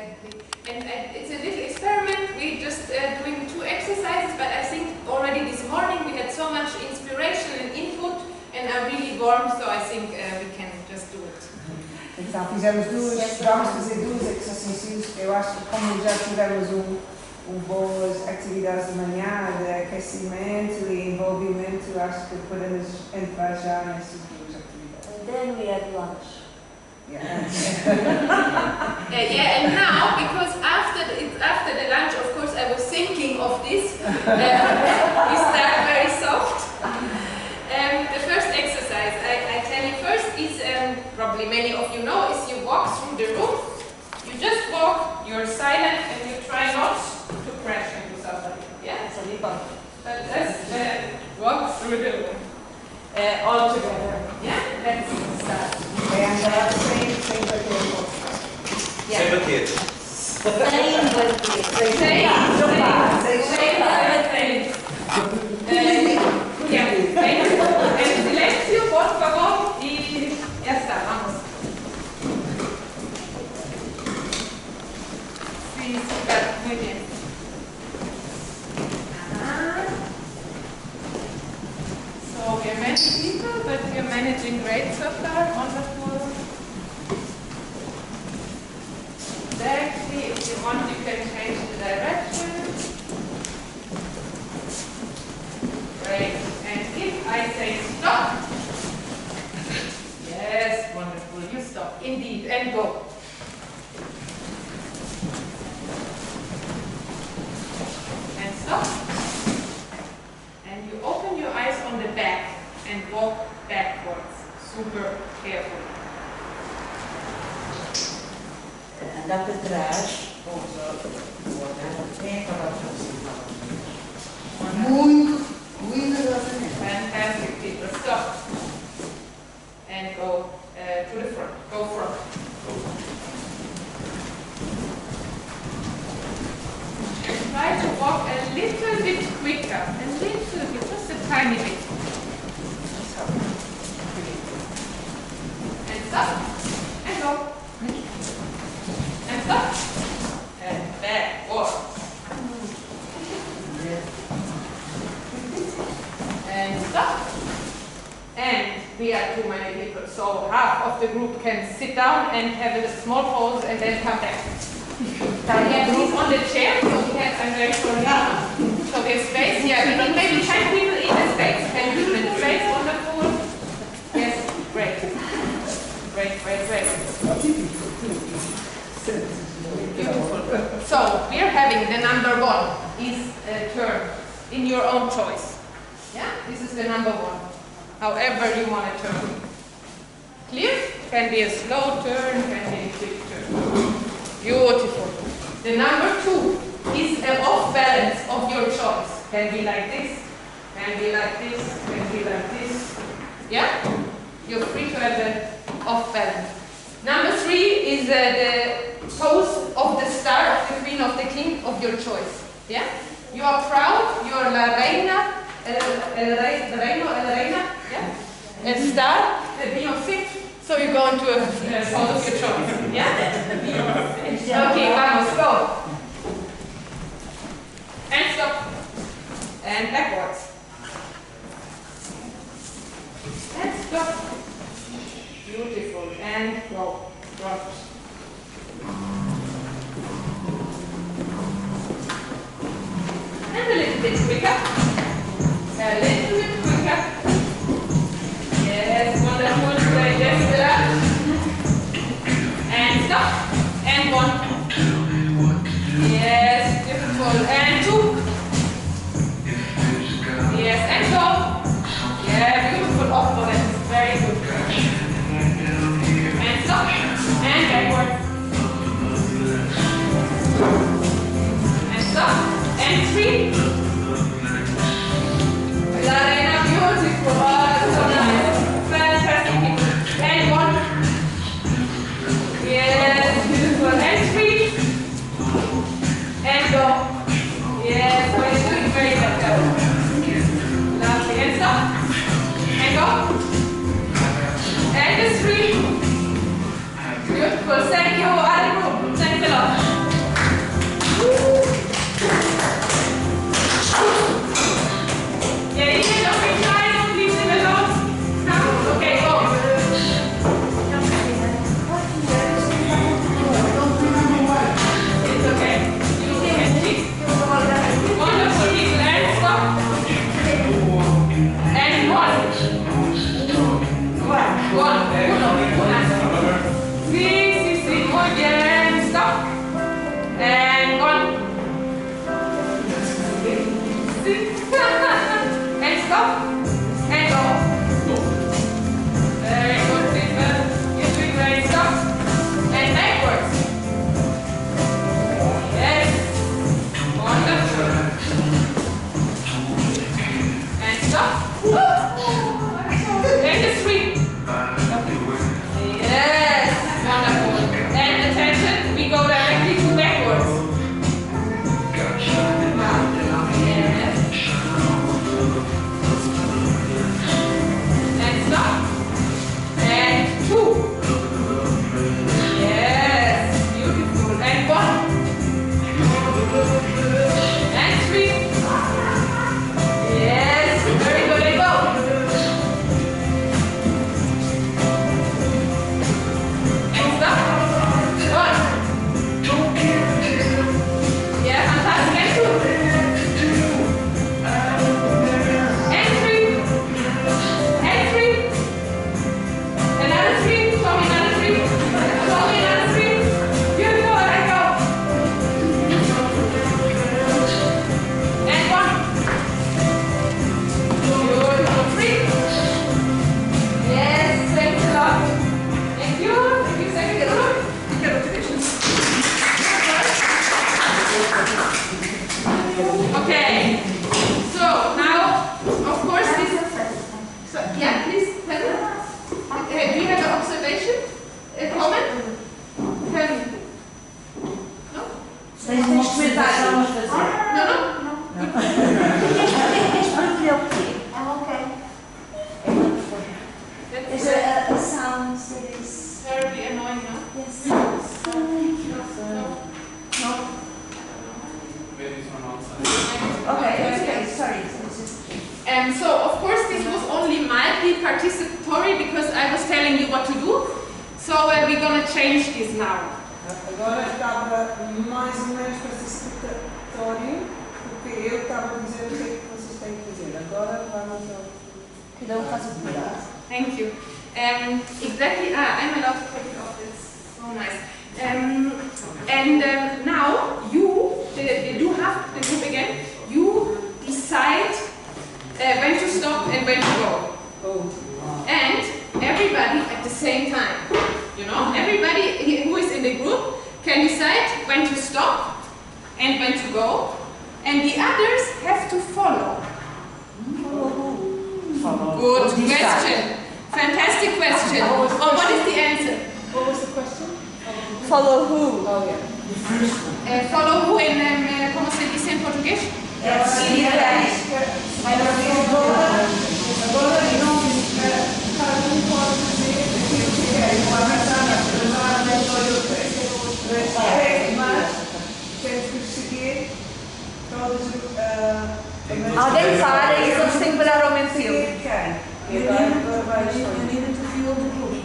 exactly. And it's a little experiment. We're just doing 2 exercises, but I think already this morning we had so much inspiration and input, and are really warm, so I think we can just do it. Então fizemos vamos fazer 2 exercícios. Eu acho que como já tivemos boas atividades de manhã, de aquecimento e envolvimento, acho que podemos entrar já nessas 2 atividades. And then we had lunch. Yeah, and now, because after the lunch, of course, I was thinking of this. We start very soft. The first exercise, I tell you first, is probably many of you know, is you walk through the room. You just walk, you're silent, and you try not to crash into somebody. Yeah? So we both. But just walk through the room. All together. Yeah? Let's start. And same vertical. Yeah. Same vertical. En silencio, por favor, y ya está, vamos. Sí, super, muy bien. So we're many people, but we're managing great so far. Wonderful. Exactly. If you want, you can change the direction. Great. And if I say stop, yes, wonderful. You stop. Indeed. And go. And stop. And you open your eyes on the back and walk backwards. Super careful. Andar para trás, muito cuidadosamente. Fantastic, people. Stop. And go to the front. Go front. And try to walk a little bit quicker. A little bit, just a tiny bit. And stop. And go. And stop. And backwards. And stop. And we are too many people, so half of the group can sit down and have a small pause and then come back. We have these on the chair, so we have, I'm very sorry. So we have space, yeah, we need maybe 10 people in the space. 10 people in the space, wonderful. Yes, great. Great, great, great. Beautiful. So, we are having the number 1 is a turn in your own choice. Yeah, this is the number 1. However you want to turn. Clear? Can be a slow turn, can be a quick turn. Beautiful. The number 2 is an off balance of your choice. Can be like this, can be like this, can be like this. Yeah? You're free to have the off balance. Number 3 is the pose of the star, of the queen, of the king, of your choice. Yeah? You are proud, you are la reina, el reina, yeah? And star, Beyoncé. So you go into a pose of your choice. Yeah? Okay, vamos, go. And stop. And backwards. And stop. Beautiful. And go. Front. And a little bit quicker. A little bit quicker. Yes, wonderful. Great. Yes, and stop. And 1. Yes, beautiful. And 2. Yes, and go. Yeah, beautiful. Off balance. Very good. And stop. And backward. And stop. And 3. La reina, beautiful. Oh, so nice. Fantastic. And 1. Yes, beautiful. And 3. And go. Yes, so you're doing very well. Lovely. And stop. And go. And the 3. Beautiful. Thank you, Arimu. Thanks a lot. Is there a sound that is... Terribly annoying, no? Yes. No. Maybe from outside. Okay, sorry. So, of course, this was only mildly participatory because I was telling you what to do. So, we're going to change this now. Agora estava mais ou menos participatório, porque eu estava a dizer o que é que vocês têm que fazer. Agora vamos ao... Cada faz o que dá. Thank you. Exactly. I'm allowed to take it off. It's so nice. Now you do have the group again. You decide when to stop and when to go. And everybody at the same time. You know, everybody who is in the group can decide when to stop and when to go, and the others have to follow. Good question. Fantastic question. Oh, what is the answer? What was the question? Follow who? Oh, yeah. Follow who in, como se dice en português? Agora não, cada pode dizer aquilo que quer. Uma ventana, mas temos que seguir todas Alguém para e eles têm que parar ao mesmo tempo. E agora vai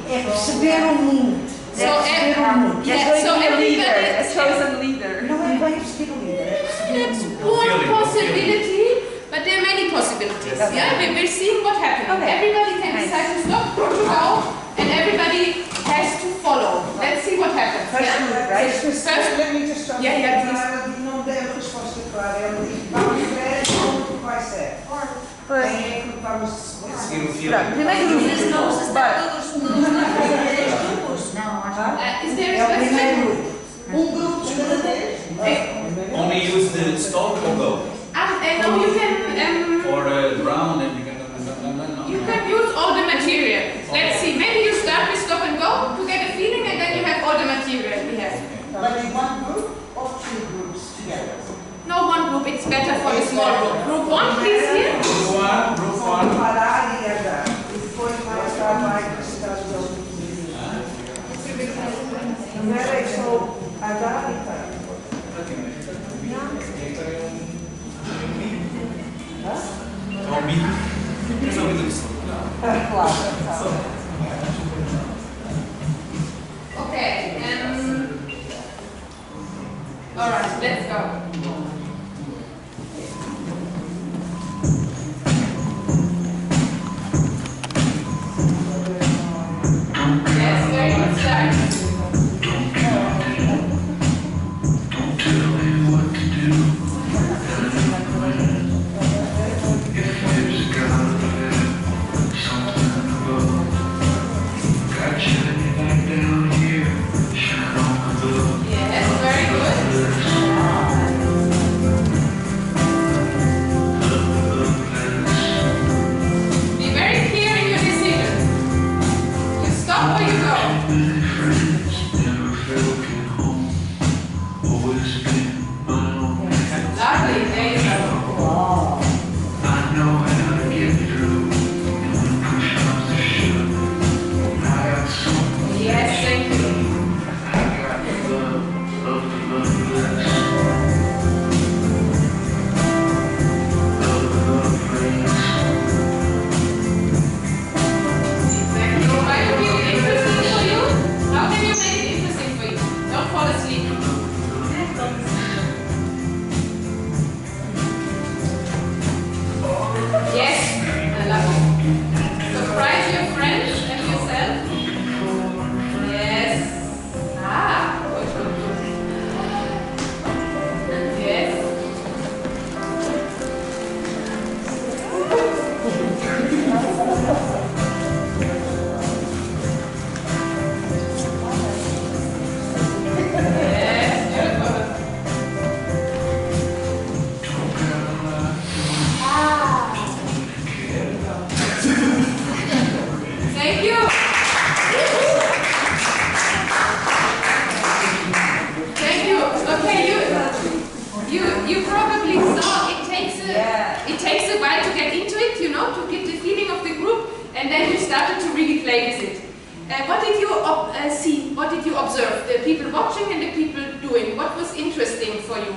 É perceber o mundo. So everybody, a chosen leader. Não é bem perceber o líder, é perceber that's one possibility, but there are many possibilities. Okay. Yeah, we're seeing what happens. Okay. Everybody can decide to stop, to go, and everybody has to follow. Let's see what happens. First, let me just stop. Yeah, please. Não deu a resposta clara. Ela diz, vamos ver como que vai ser. Quem é que vamos Seguir o filme. Primeiro grupo. Is there a question? grupo de cada vez. Only use the stop or go? No, you can Or round and you can... you can use all the material. Let's see. Maybe you start with stop and go to get a feeling, and then you have all the material we have. But in one group or two groups together? No, one group. It's better for the small group. Group 1, please here. Group one. Parar e andar. E depois mais tarde vai acrescentar os outros. Não era só andar e parar. Okay. All right. Let's go. Yes, very good start. Yes, very good. Be very clear in your decision. You stop or you go. Lovely, there you go. Yes, thank you. Exactly. Why would you make it interesting for you? How can you make it interesting for you? Don't fall asleep. Yes, I love it. Surprise your friends and yourself. Yes. Good, good, good. Yes. Yes, beautiful. Thank you. Thank you. Okay, you probably saw it takes a while to get into it, you know, to get the feeling of the group, and then you started to really play play with it. What did you see? What did you observe? The people watching and the people doing. What was interesting for you?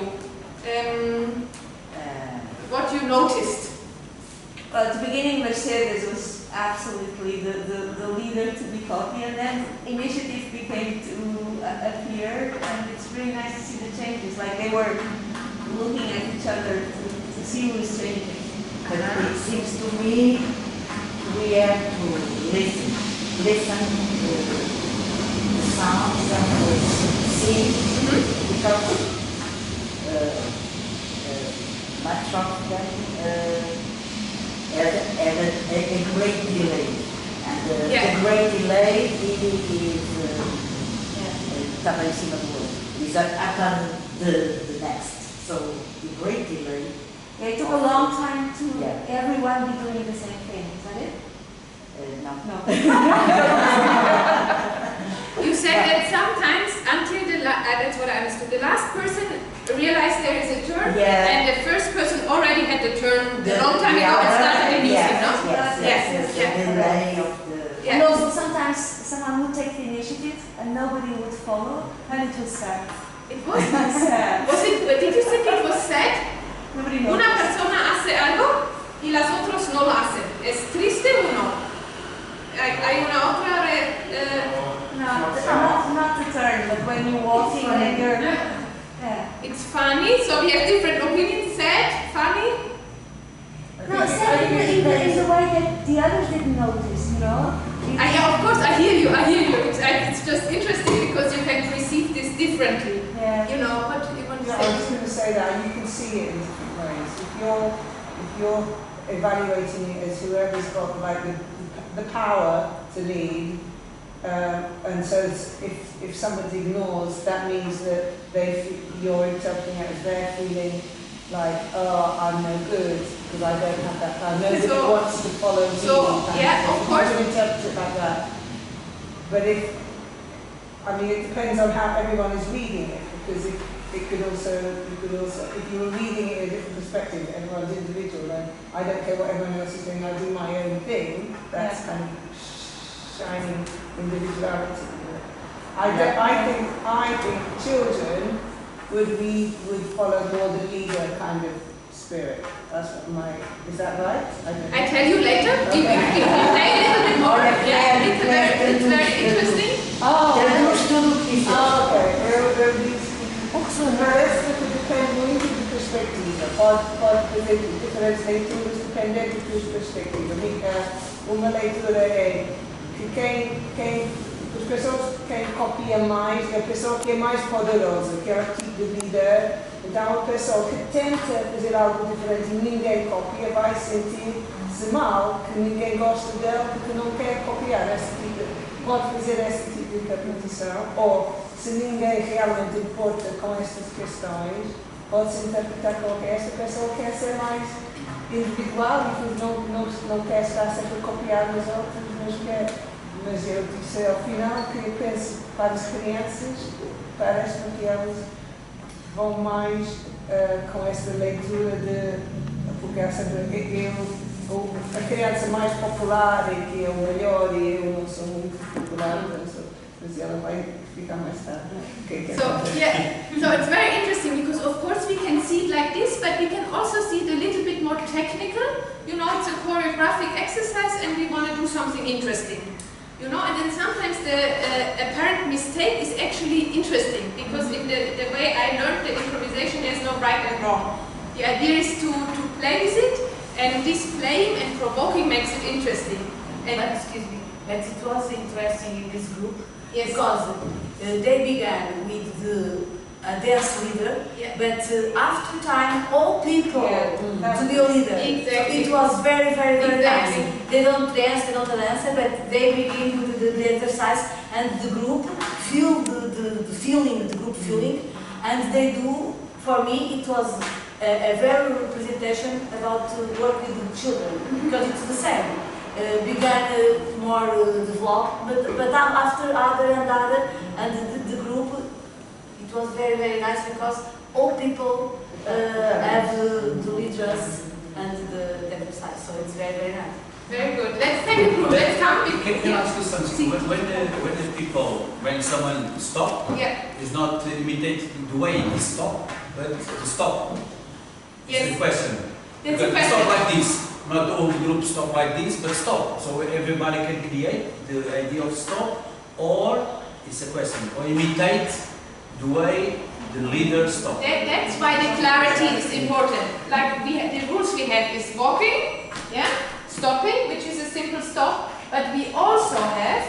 What you noticed? Well, at the beginning, Mercedes was absolutely the leader to be copied, and then initiative began to appear, and it's really nice to see the changes. Like they were looking at each other to see who is changing. But it seems to me we have to listen to the sounds and see, because much of them had a great delay, and the great delay is estava em cima do outro. Is after the next. So the great delay. Yeah, it took a long time to everyone be doing the same thing. Is that it? No. You said that sometimes, until that's what I understood, the last person realized there is a turn, and the first person already had the turn a long time ago and started the music, no? And also sometimes someone would take the initiative and nobody would follow, and it was sad. It was sad. Did you think it was sad? Una persona hace algo y las otras no lo hacen. ¿Es triste o no? Hay una otra... not the turn, but when you're walking and you're... It's funny, so we have different opinions. Sad, funny? No, sad in the way that the others didn't notice, you know? Yeah, of course, I hear you. It's just interesting because you can perceive this differently. Yeah. You know, what do you want to say? I was going to say that you can see it in different ways. If you're evaluating it as whoever's got like the power to lead, and so if somebody ignores, that means that you're interpreting it as they're feeling like, oh, I'm no good because I don't have that power. Nobody wants to follow me. Of course. You interpret it like that. But it depends on how everyone is reading it, because you could also, if you were reading it in a different perspective, everyone's individual, and I don't care what everyone else is doing, I do my own thing. That's kind of shining individuality. I think children would follow more the leader kind of spirit. That's what is that right? I tell you later. Okay. If you play a little bit more, it's very interesting. Parece que depende muito de perspectiva. Pode fazer diferentes leituras dependendo de perspectiva. Uma leitura é que as pessoas quem copia mais é a pessoa que é mais poderosa, que é o tipo de líder. Então a pessoa que tenta fazer algo diferente e ninguém copia vai sentir-se mal, que ninguém gosta dela porque não quer copiar pode fazer esse tipo de interpretação, ou se ninguém realmente importa com estas questões, pode-se interpretar como que esta pessoa quer ser mais individual e não quer estar sempre a copiar os outros, mas eu disse ao final que eu penso para as crianças, parece-me que elas vão mais com esta leitura porque há sempre a criança mais popular e que é o melhor e eu não sou muito popular, mas ela vai ficar mais tarde. So it's very interesting because of course we can see it like this, but we can also see it a little bit more technical. You know, it's a choreographic exercise and we want to do something interesting. You know, and then sometimes the apparent mistake is actually interesting because in the way I learned the improvisation, there's no right and wrong. The idea is to play with it, and this playing and provoking makes it interesting. But it was interesting in this group because they began with the dance leader, but after time all people to be a leader. Exactly. So it was very, very, very nice. They don't dance, they don't dance, but they begin with the exercise and the group feel the feeling, the group feeling, and they do. For me, it was a very representation about work with the children because it's the same. Began more developed, but after other and the group, it was very, very nice because all people have the leaders and the exercise, so it's very, very nice. Very good. Let's take a group. Let's come with. Can I ask you something? When someone stop, Yeah. is not imitate the way he stop, but to stop. Yes. It's the question. That's a Because question. stop like this. Not all the groups stop like this, but stop. So everybody can create the idea of stop, or it's a question, or imitate the way the leader stop. That's why the clarity is important. Like the rules we have is walking, yeah, stopping, which is a simple stop, but we also have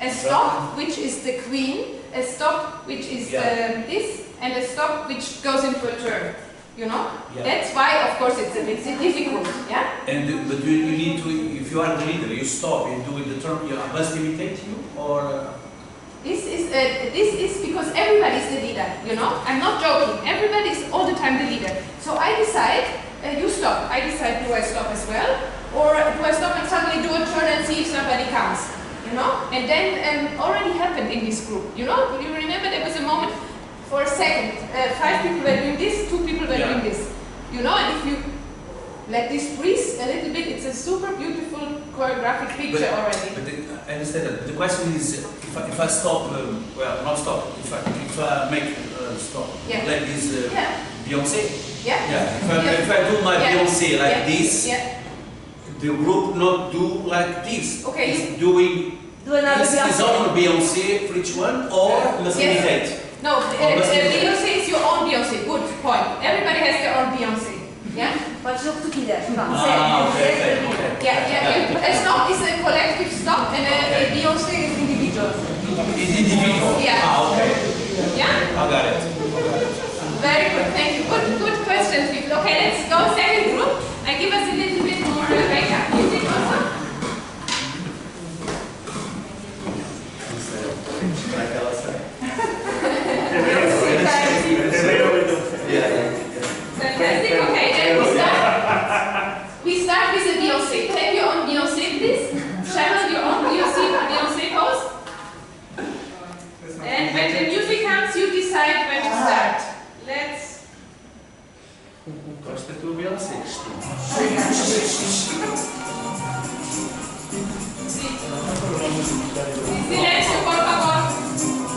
a stop, which is the queen, a stop, which is this, and a stop, which goes into a turn. You know? Yeah. That's why, of course, it's a bit difficult, yeah? But you need to, if you are the leader, you stop, you do the turn, you must imitate you, or... This is because everybody is the leader, you know? I'm not joking. Everybody is all the time the leader. So I decide, you stop. I decide, do I stop as well? Or do I stop and suddenly do a turn and see if somebody comes? You know? And then already happened in this group, you know? You remember there was a moment, for a second, 5 people were doing this, 2 people were doing this. You know? And if you let this breathe a little bit, it's a super beautiful choreographic picture already. But I understand that. The question is, if I stop, well, not stop, if I make stop, like this Beyonce. If I do my Beyonce like this, the group not do like this. Okay. It's doing Do another his own Beyonce for each one, or must imitate? No, Beyonce is your own Beyonce. Good point. Everybody has their own Beyonce. Yeah? Podes o que tu quiseres, pronto. Okay. A stop is a collective stop and a Beyonce is individual. Individual? Yeah. Okay. Yeah? I got it. Very good, thank you. Good questions, people. Okay, let's go second group. And give us a little bit more backup music also. Fantastic. Okay, then we start with a Beyonce. Take your own Beyonce, please. Channel your own Beyonce pose. And when the music comes, you decide when to start. Let's. Gosta do Beyonce. Silêncio, por favor.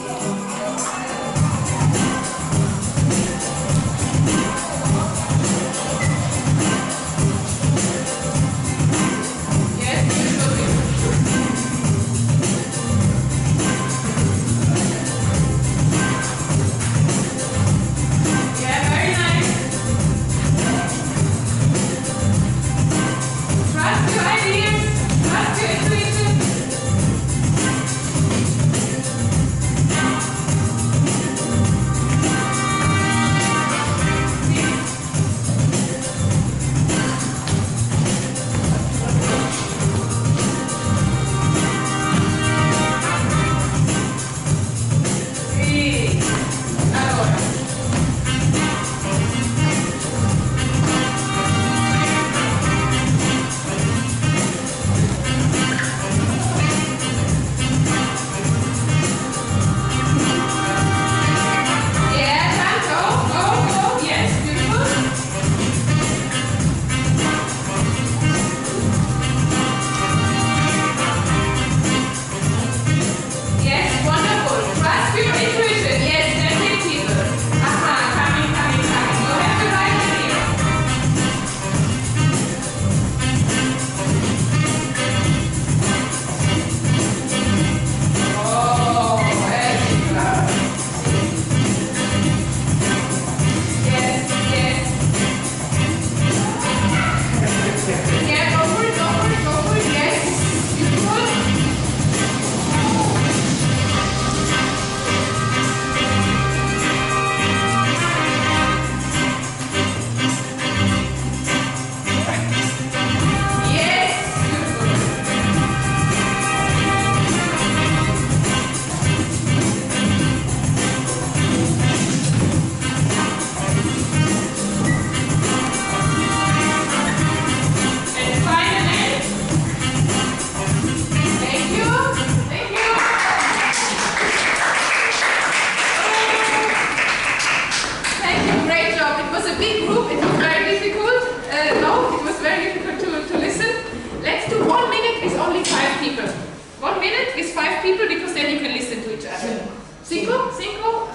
5 people because then you can listen to each other. Cinco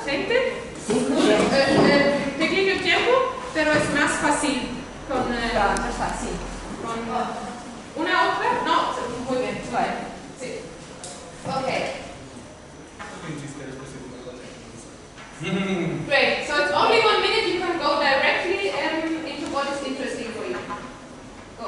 gente. Pequeño tiempo, pero es más fácil con Más fácil. con una otra. No, muy bien. Sí. Okay. Great. So it's only 1 minute. You can go directly into what is interesting for you. Go.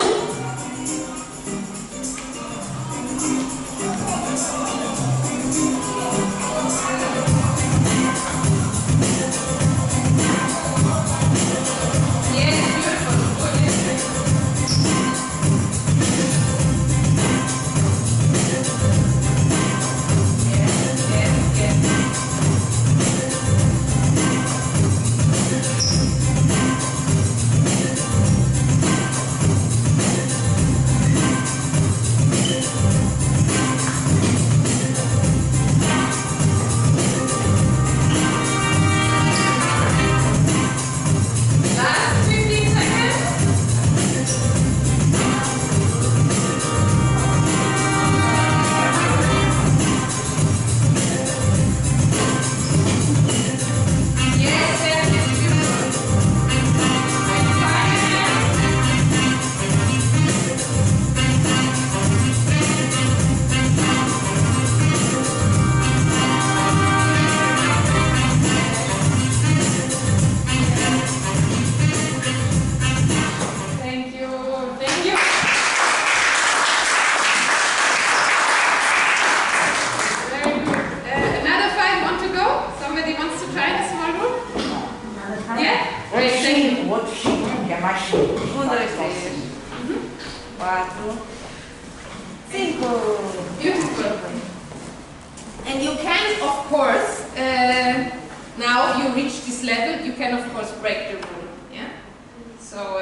And you can, of course, now you reach this level, you can, of course, break the rule. Yeah. So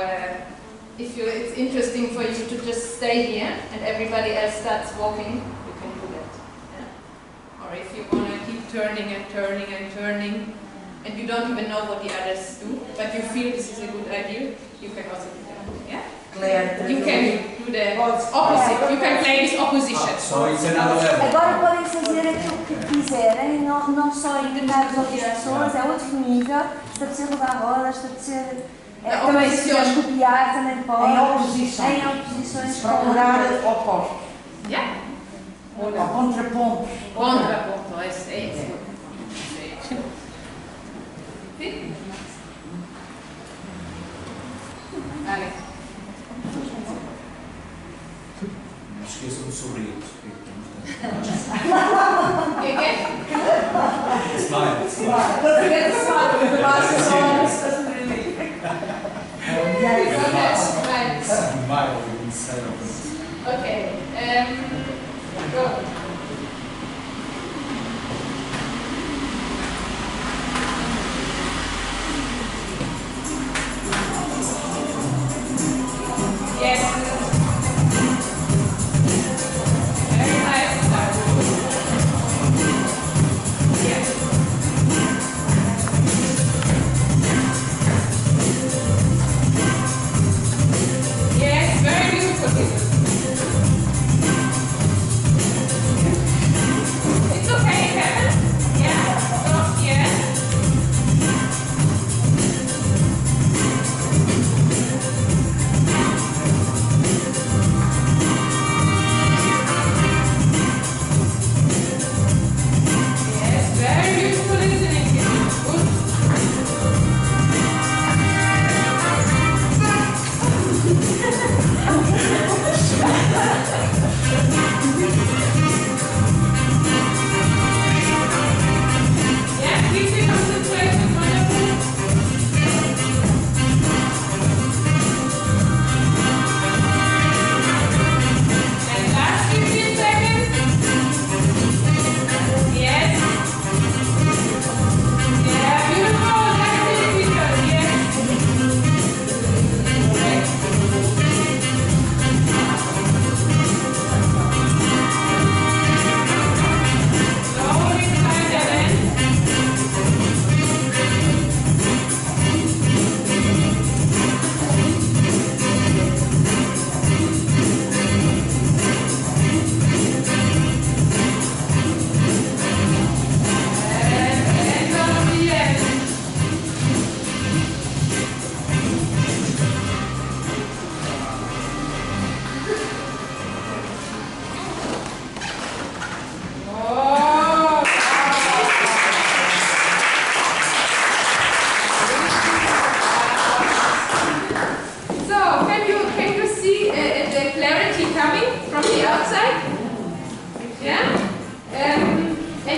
if it's interesting for you to just stay here and everybody else starts walking, you can do that. Yeah. Or if you want to keep turning and turning and turning, and you don't even know what the others do, but you feel this is a good idea, you can also do that. Yeah. You can do the opposite. You can play this opposition. So it's another level. Agora podem fazer aquilo que quiserem, não só enganar as outras pessoas, é outro nível. Se apetecer rodar rodas, se apetecer também se quiseres copiar, também pode. Em oposições. Procurar opostos. Yeah. Ou contrapontos. Contraponto, é isso. Sim? Vale. Não esqueçam do sorriso. Smile. Forget the smile with the glasses on. This doesn't really. Smile inside of us. Okay. Go. Yes. Very nice start. Yes.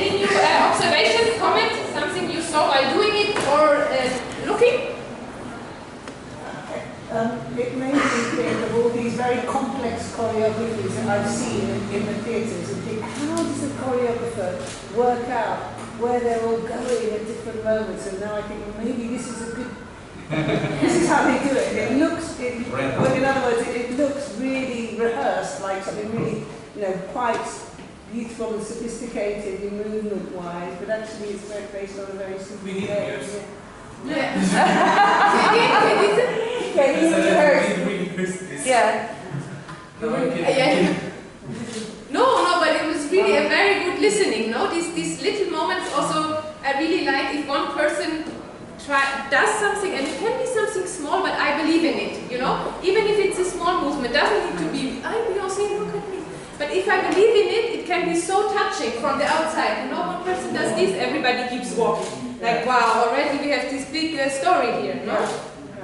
Any new observations, comments, something you saw while doing it or looking? It made me think of all these very complex choreographies that I've seen in the theatres and think, how does the choreographer work out where they're all going at different moments? And now I think, well, maybe this is a good, this is how they do it. It looks, but in other words, it looks really rehearsed, like something really, quite beautiful and sophisticated in movement-wise, but actually it's based on a very simple way. No, but it was really a very good listening. No, these little moments also. I really like if one person does something, and it can be something small, but I believe in it. Even if it's a small movement, doesn't need to be. Beyoncé, look at me. But if I believe in it, it can be so touching from the outside. One person does this, everybody keeps walking. Like, wow, already we have this big story here, no?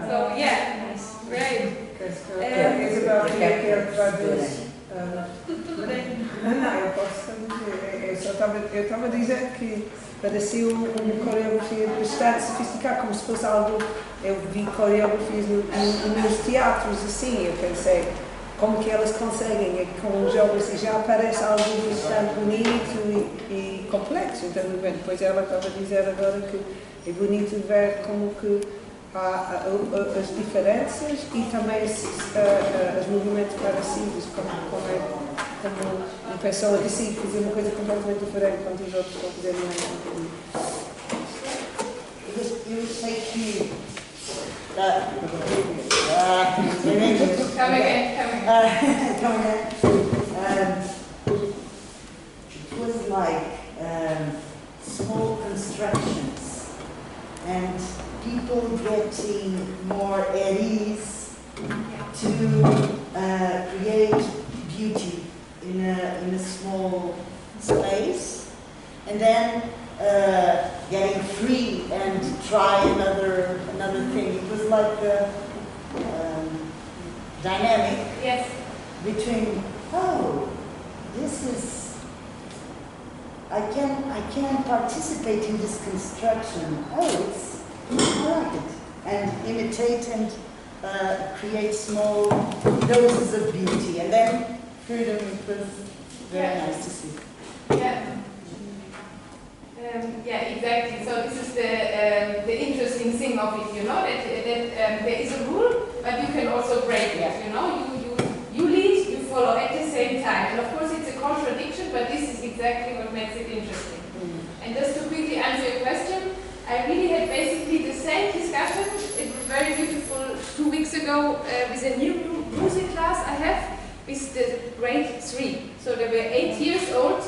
So, yeah, great. Isabel queria que ele traduz. Não, eu posso traduzir. Eu estava a dizer que parecia uma coreografia bastante sofisticada, como se fosse algo. Eu vi coreografias nos teatros assim, eu pensei. Como que elas conseguem, com os jogos e já parece algo bastante bonito e complexo. Então, depois ela estava a dizer agora que é bonito ver como que há as diferenças e também os movimentos parecidos, como uma pessoa decide fazer uma coisa completamente diferente quando os outros estão fazendo a mesma coisa. Eu sei que Come again. It was like small constructions and people getting more at ease to create beauty in a small space, and then getting free and try another thing. It was like a dynamic between, this is, I can participate in this construction. I like it. And imitate and create small doses of beauty. And then freedom, it was very nice to see. Yeah, exactly. So this is the interesting thing of it, that there is a rule, but you can also break it. You lead, you follow at the same time. And of course, it's a contradiction, but this is exactly what makes it interesting. And just to quickly answer your question, I really had basically the same discussion. It was very beautiful 2 weeks ago with a new music class I have with the grade 3. So they were 8 years old.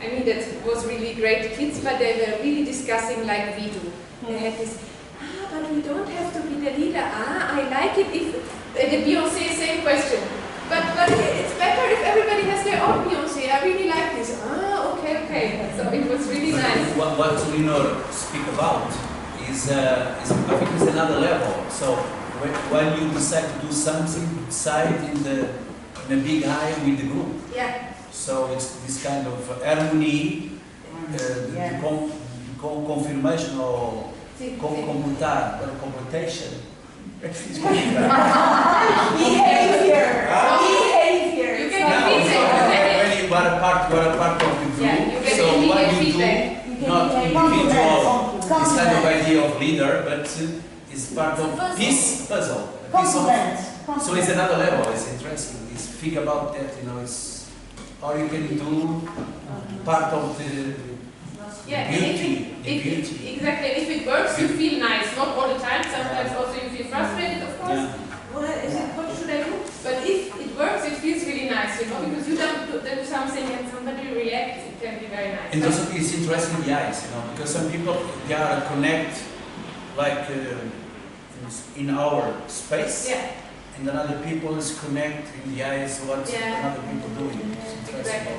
I mean, that was really great kids, but they were really discussing like we do. They had this, but we don't have to be the leader. I like it if the Beyoncé, same question. But it's better if everybody has their own Beyoncé. I really like this. Okay. So it was really nice. What Leonor speak about is I think it's another level. So when you decide to do something, decide in a big eye with the group. Yeah. So it's this kind of harmony, confirmation or computation. Behavior. You get feedback. When you are a part of the group, you so what you feedback. do, not individual, this kind of idea of leader, but it's part of this puzzle. So it's another level. It's interesting. It's think about that. It's how you can do part of the beauty. Exactly. If it works, you feel nice. Not all the time. Sometimes also you feel frustrated, of course. Yeah. What should I do? But if it works, it feels really nice, because you don't do something and somebody reacts. It can be very nice. And also it's interesting in the eyes, because some people, they are connect like in our space. Yeah. And then other people is connect in the eyes what other people doing. Exactly.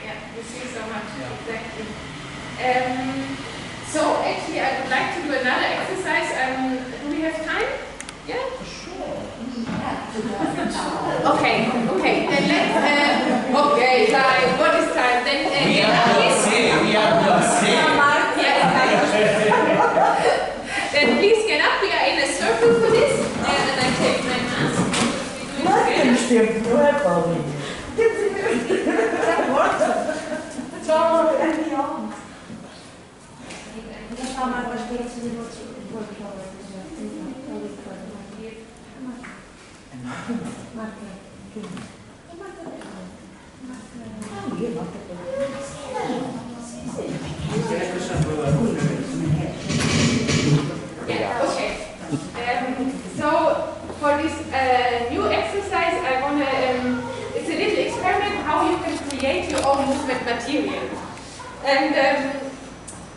Yeah, we see so much. Yeah. Exactly. So actually, I would like to do another exercise. Do we have time? Yeah. Sure. Okay. Then let's. Okay, time. What is time? Then. We are Beyoncé. beyond and beyond. Yeah, okay. So for this new exercise, I want to, it's a little experiment how you can create your own movement material. And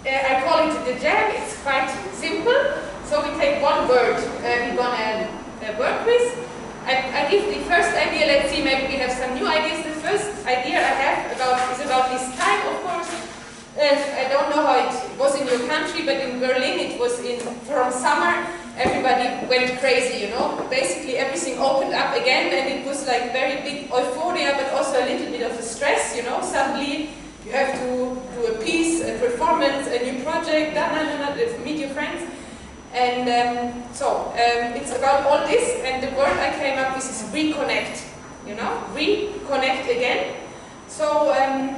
I call it the jam. It's quite simple. So we take one word. We're going to work with. I give the first idea. Let's see, maybe we have some new ideas. The first idea I have is about this time, of course. I don't know how it was in your country, but in Berlin it was from summer. Everybody went crazy, you know. Basically everything opened up again, and it was like very big euphoria, but also a little bit of a stress, you know. Suddenly you have to do a piece, a performance, a new project, meet your friends. And so it's about all this, and the word I came up with is reconnect, you know, reconnect again. So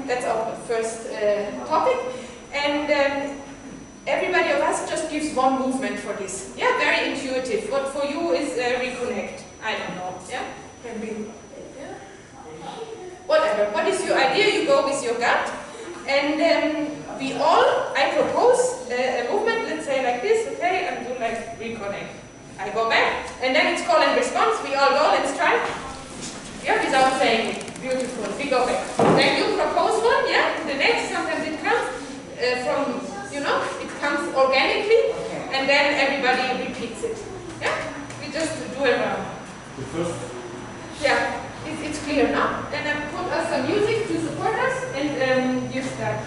that's our first topic, and everybody of us just gives one movement for this. Yeah, very intuitive. What for you is reconnect? I don't know. Yeah, can be. Yeah. Whatever. What is your idea? You go with your gut, and I propose a movement. Let's say like this. Okay, and do like reconnect. I go back, and then it's call and response. We all go. Let's try. Yeah, without saying it. Beautiful. We go back. Then you propose one, yeah? The next, sometimes it comes from, you know, it comes organically, and then everybody repeats it. Yeah? We just do it around. The first? Yeah, it's clear now. And I put us some music to support us, and you start.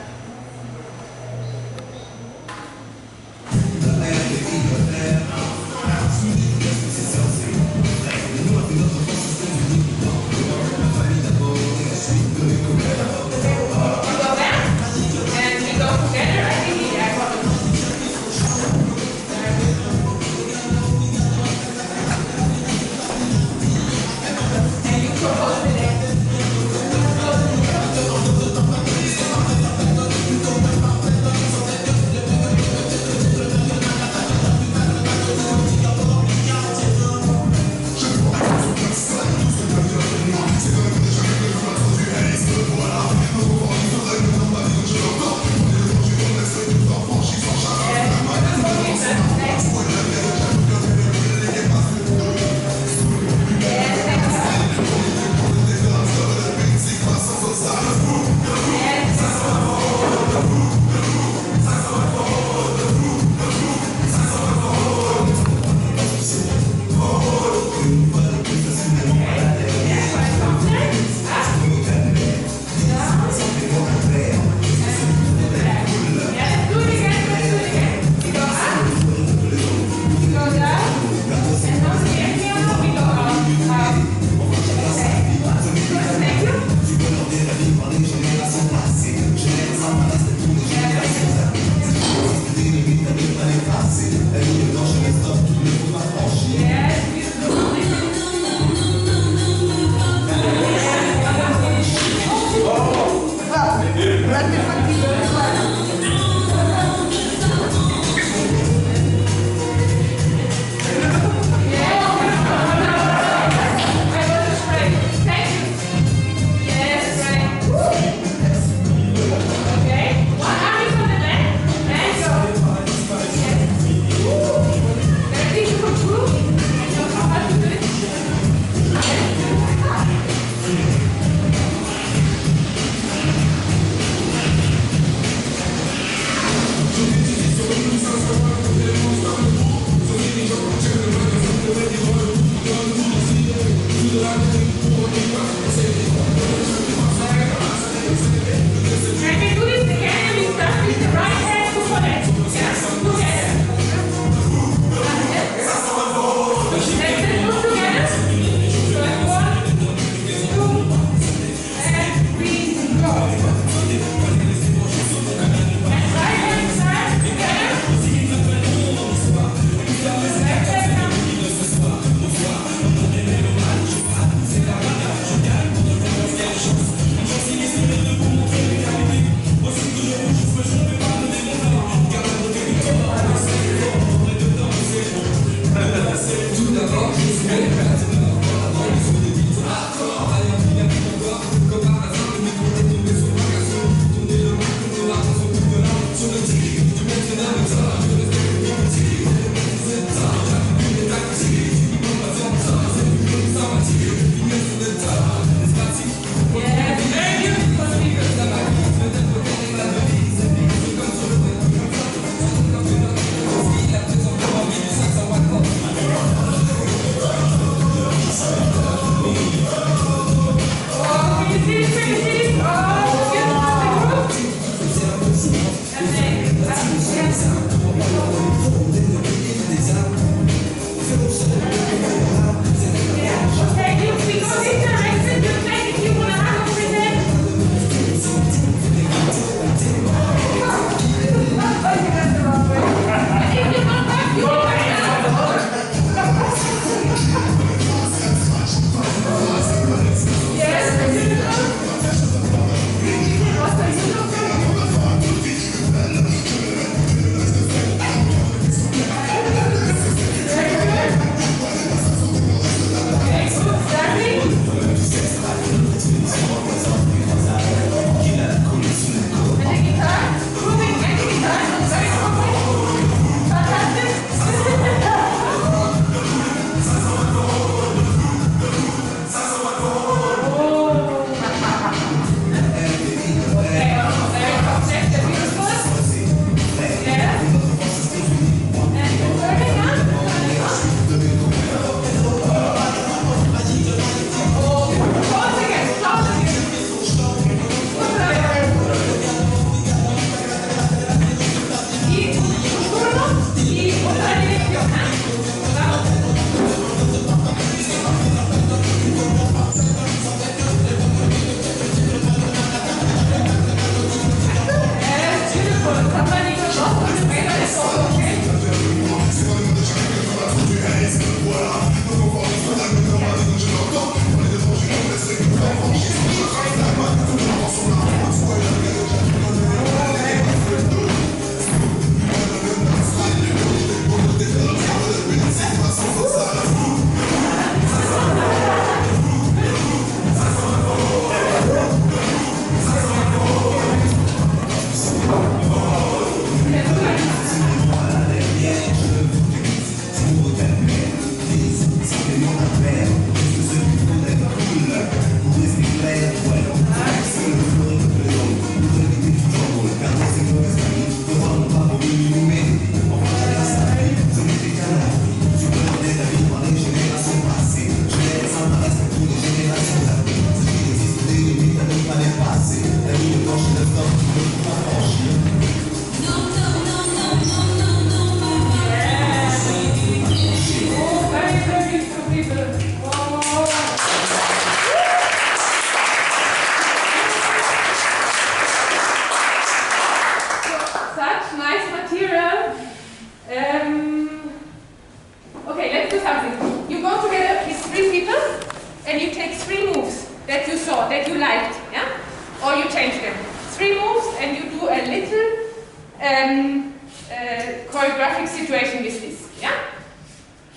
choreographic situation with this. Yeah?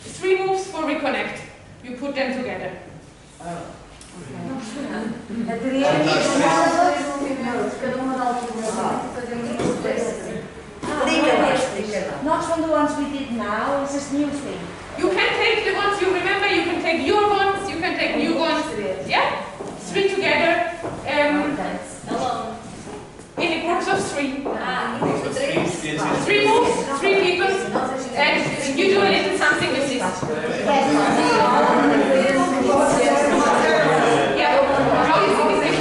3 moves for reconnect. You put them together. At the end, not from the ones we did now, it's this new thing. You can take the ones you remember, you can take your ones, you can take new ones. Yeah? 3 together. In a groups of 3. 3 moves, 3 people, and you do a little something with this. Yeah. How is this?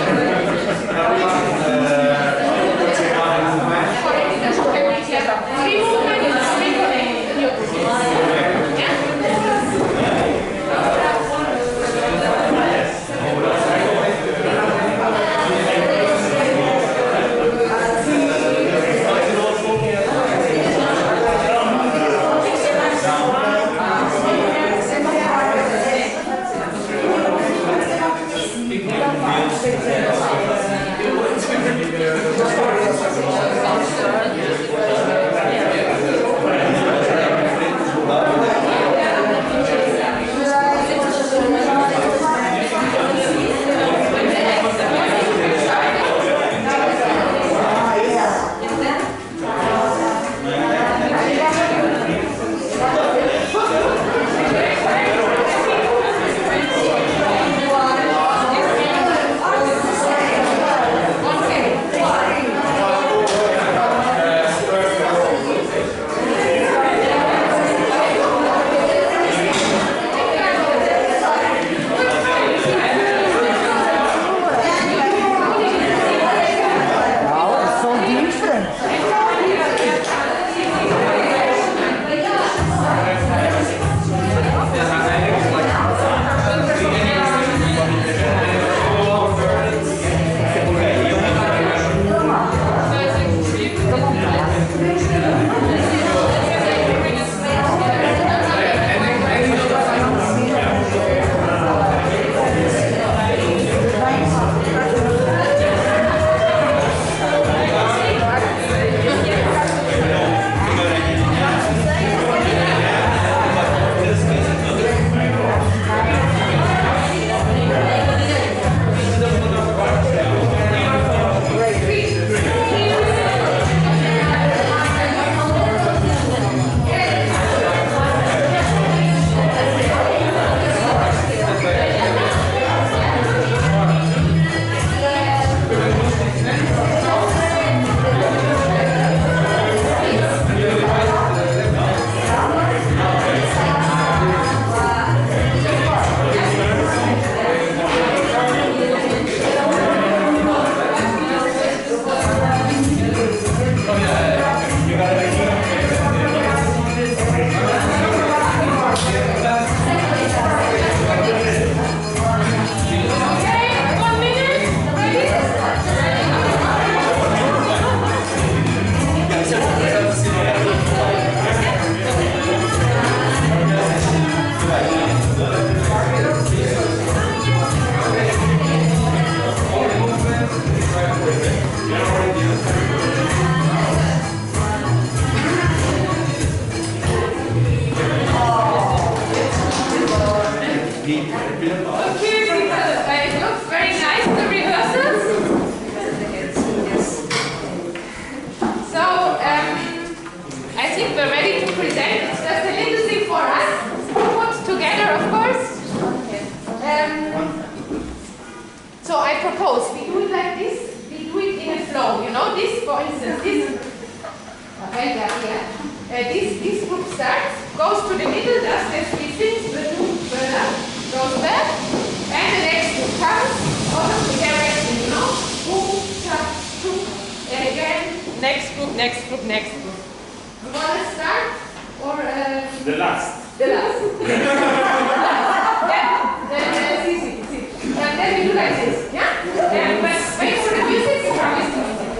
propose we do it like this. We do it in a flow. You know, this, for instance, this. Okay, yeah. This group starts, goes to the middle, does the 3 things, goes back, and the next group comes out of the direction. You know, boom, tap, boom, and again, next group, next group, next group. You want to start or the last? The last. Yeah. Then see. And then we do like this. Yeah. And wait for the music. We promise the music.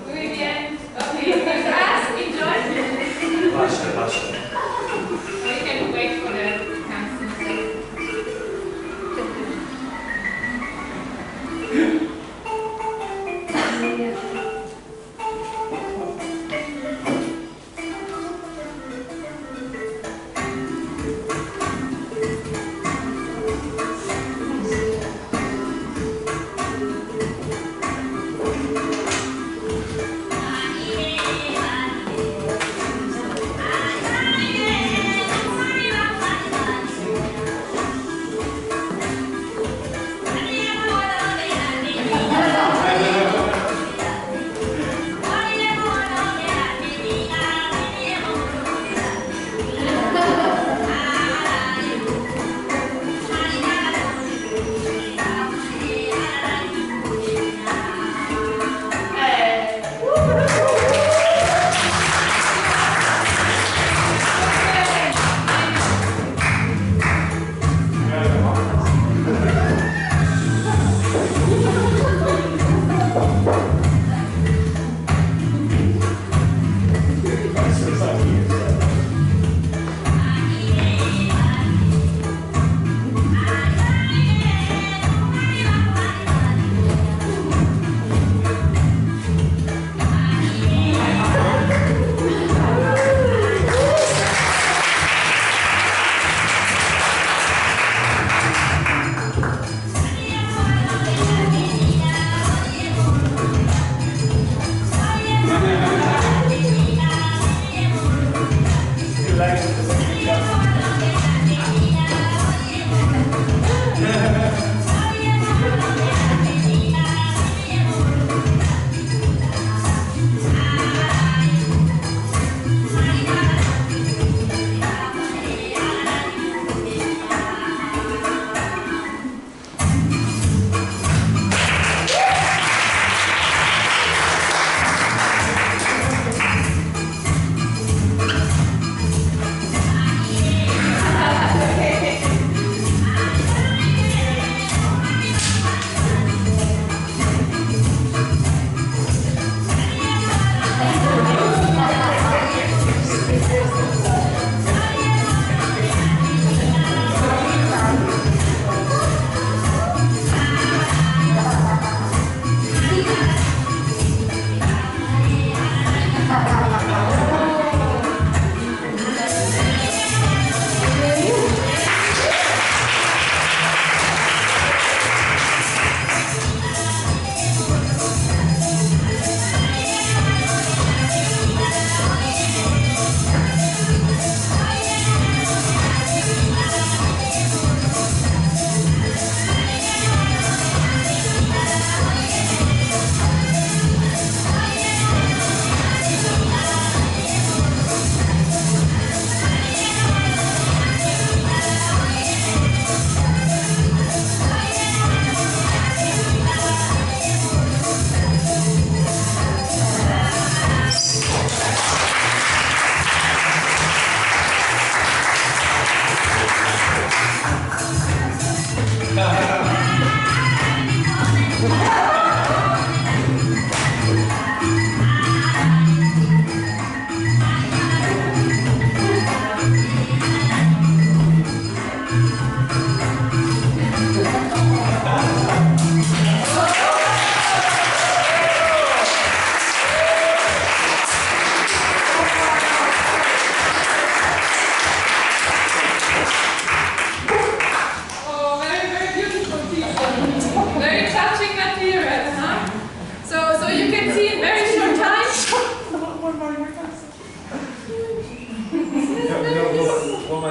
Muy bien. Okay. Class, enjoy. We can wait for the cancel.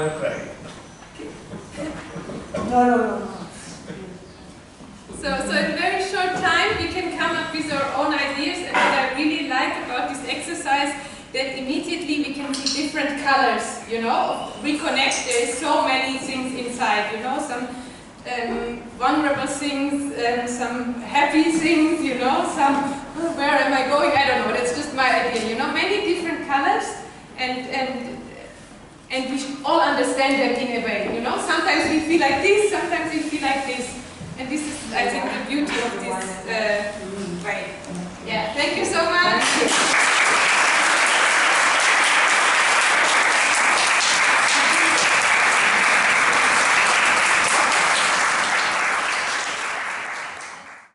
why you're crying. No. So in a very short time we can come up with our own ideas, and what I really like about this exercise, that immediately we can see different colors, you know, reconnect. There is so many things inside, you know, some vulnerable things, some happy things, you know, some, where am I going, I don't know, that's just my idea, you know, many different colors, and we should all understand them in a way, you know, sometimes we feel like this, sometimes we